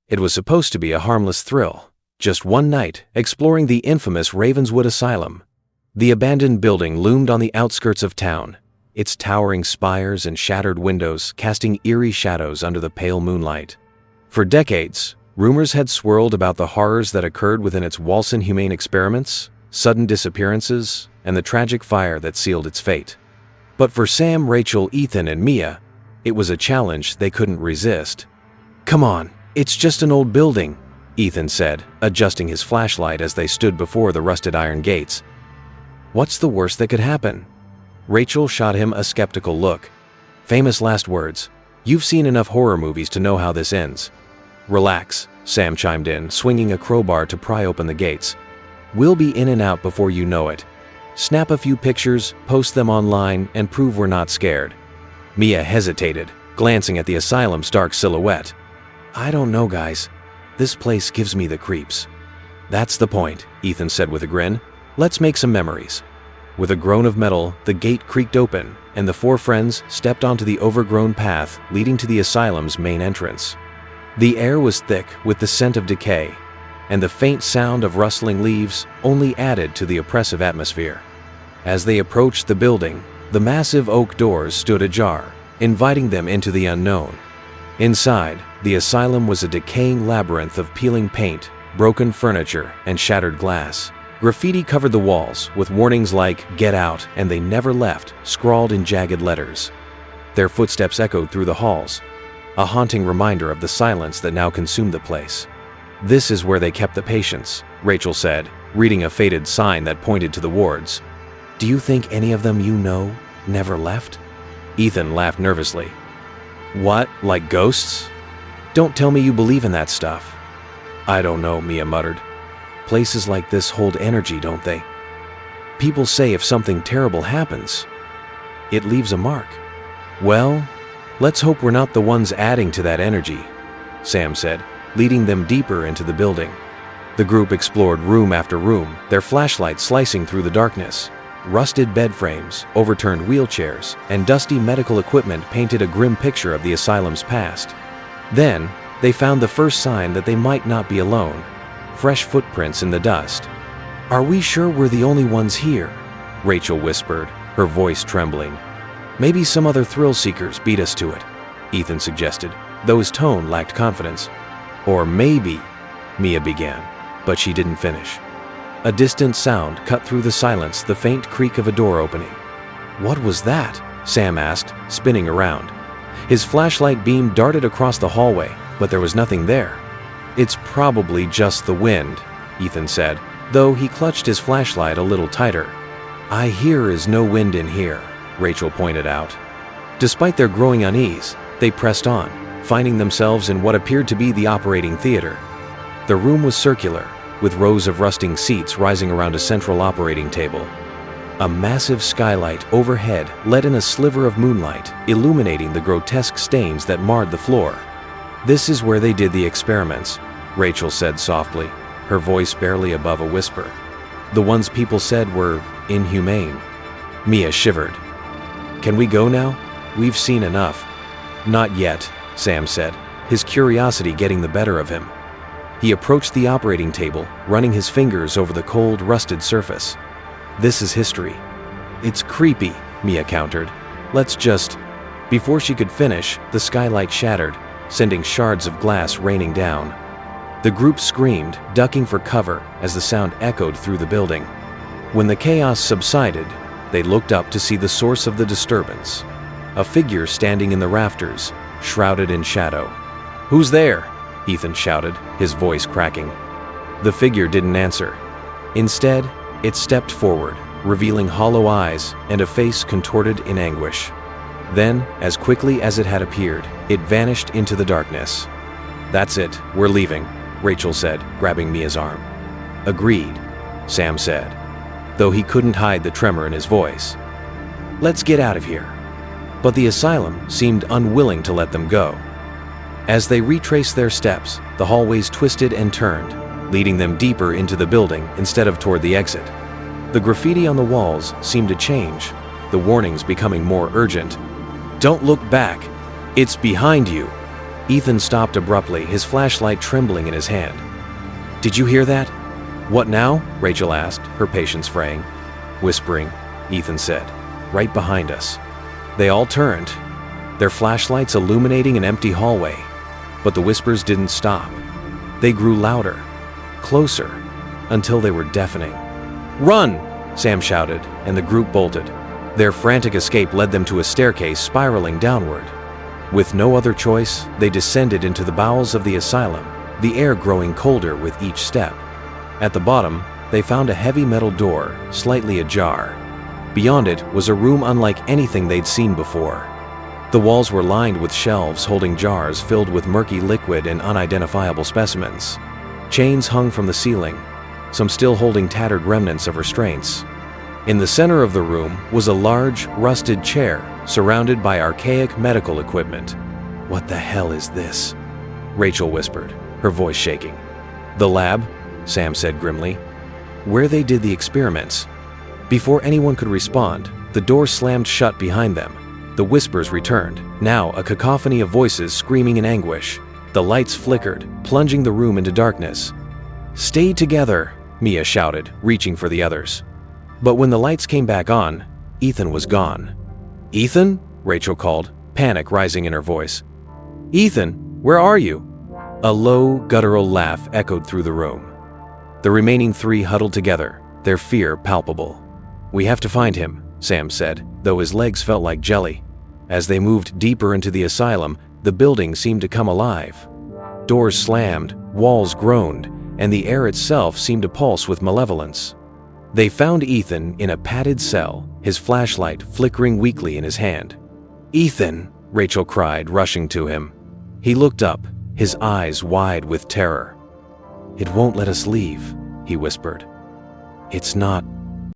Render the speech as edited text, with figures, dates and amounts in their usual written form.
It was supposed to be a harmless thrill. Just one night, exploring the infamous Ravenswood Asylum. The abandoned building loomed on the outskirts of town, its towering spires and shattered windows casting eerie shadows under the pale moonlight. For decades, rumors had swirled about the horrors that occurred within its walls, inhumane experiments, sudden disappearances, and the tragic fire that sealed its fate. But for Sam, Rachel, Ethan, and Mia, it was a challenge they couldn't resist. "Come on, it's just an old building," Ethan said, adjusting his flashlight as they stood before the rusted iron gates. "What's the worst that could happen?" Rachel shot him a skeptical look. "Famous last words. You've seen enough horror movies to know how this ends." "Relax," Sam chimed in, swinging a crowbar to pry open the gates. "We'll be in and out before you know it. Snap a few pictures, post them online, and prove we're not scared." Mia hesitated, glancing at the asylum's dark silhouette. "I don't know, guys. This place gives me the creeps." "That's the point," Ethan said with a grin. "Let's make some memories." With a groan of metal, the gate creaked open, and the four friends stepped onto the overgrown path leading to the asylum's main entrance. The air was thick with the scent of decay, and the faint sound of rustling leaves only added to the oppressive atmosphere. As they approached the building, the massive oak doors stood ajar, inviting them into the unknown. Inside, the asylum was a decaying labyrinth of peeling paint, broken furniture, and shattered glass. Graffiti covered the walls, with warnings like "Get out" and "They never left" scrawled in jagged letters. Their footsteps echoed through the halls, a haunting reminder of the silence that now consumed the place. "This is where they kept the patients," Rachel said, reading a faded sign that pointed to the wards. "Do you think any of them you know never left?" Ethan laughed nervously. "What, like ghosts? Don't tell me you believe in that stuff." "I don't know," Mia muttered. "Places like this hold energy, don't they? People say if something terrible happens, it leaves a mark." "Well, let's hope we're not the ones adding to that energy," Sam said, leading them deeper into the building. The group explored room after room, their flashlights slicing through the darkness. Rusted bed frames, overturned wheelchairs, and dusty medical equipment painted a grim picture of the asylum's past. Then, they found the first sign that they might not be alone: fresh footprints in the dust. "Are we sure we're the only ones here?" Rachel whispered, her voice trembling. "Maybe some other thrill-seekers beat us to it," Ethan suggested, though his tone lacked confidence. "Or maybe," Mia began, but she didn't finish. A distant sound cut through the silence, the faint creak of a door opening. "What was that?" Sam asked, spinning around. His flashlight beam darted across the hallway, but there was nothing there. "It's probably just the wind," Ethan said, though he clutched his flashlight a little tighter. "I hear is no wind in here," Rachel pointed out. Despite their growing unease, they pressed on, finding themselves in what appeared to be the operating theater. The room was circular, with rows of rusting seats rising around a central operating table. A massive skylight overhead let in a sliver of moonlight, illuminating the grotesque stains that marred the floor. "This is where they did the experiments," Rachel said softly, her voice barely above a whisper. "The ones people said were inhumane." Mia shivered. "Can we go now? We've seen enough." "Not yet," Sam said, his curiosity getting the better of him. He approached the operating table, running his fingers over the cold, rusted surface. "This is history." "It's creepy," Mia countered. "Let's just—" Before she could finish, the skylight shattered, sending shards of glass raining down. The group screamed, ducking for cover as the sound echoed through the building. When the chaos subsided, they looked up to see the source of the disturbance: a figure standing in the rafters, shrouded in shadow. "Who's there?" Ethan shouted, his voice cracking. The figure didn't answer. Instead, it stepped forward, revealing hollow eyes and a face contorted in anguish. Then, as quickly as it had appeared, it vanished into the darkness. "That's it, we're leaving," Rachel said, grabbing Mia's arm. "Agreed," Sam said, though he couldn't hide the tremor in his voice. "Let's get out of here." But the asylum seemed unwilling to let them go. As they retraced their steps, the hallways twisted and turned, leading them deeper into the building instead of toward the exit. The graffiti on the walls seemed to change, the warnings becoming more urgent. "Don't look back! It's behind you!" Ethan stopped abruptly, his flashlight trembling in his hand. "Did you hear that?" "What now?" Rachel asked, her patience fraying. Whispering, Ethan said, "Right behind us." They all turned, their flashlights illuminating an empty hallway. But the whispers didn't stop. They grew louder, closer, until they were deafening. "Run!" Sam shouted, and the group bolted. Their frantic escape led them to a staircase spiraling downward. With no other choice, they descended into the bowels of the asylum, the air growing colder with each step. At the bottom, they found a heavy metal door, slightly ajar. Beyond it was a room unlike anything they'd seen before. The walls were lined with shelves holding jars filled with murky liquid and unidentifiable specimens. Chains hung from the ceiling, some still holding tattered remnants of restraints. In the center of the room was a large, rusted chair surrounded by archaic medical equipment. "What the hell is this?" Rachel whispered, her voice shaking. "The lab," Sam said grimly. "Where they did the experiments." Before anyone could respond, the door slammed shut behind them. The whispers returned, now a cacophony of voices screaming in anguish. The lights flickered, plunging the room into darkness. "Stay together," Mia shouted, reaching for the others. But when the lights came back on, Ethan was gone. "Ethan?" Rachel called, panic rising in her voice. "Ethan, where are you?" A low, guttural laugh echoed through the room. The remaining three huddled together, their fear palpable. "We have to find him," Sam said, though his legs felt like jelly. As they moved deeper into the asylum, the building seemed to come alive. Doors slammed, walls groaned, and the air itself seemed to pulse with malevolence. They found Ethan in a padded cell, his flashlight flickering weakly in his hand. "Ethan!" Rachel cried, rushing to him. He looked up, his eyes wide with terror. "It won't let us leave," he whispered. "It's not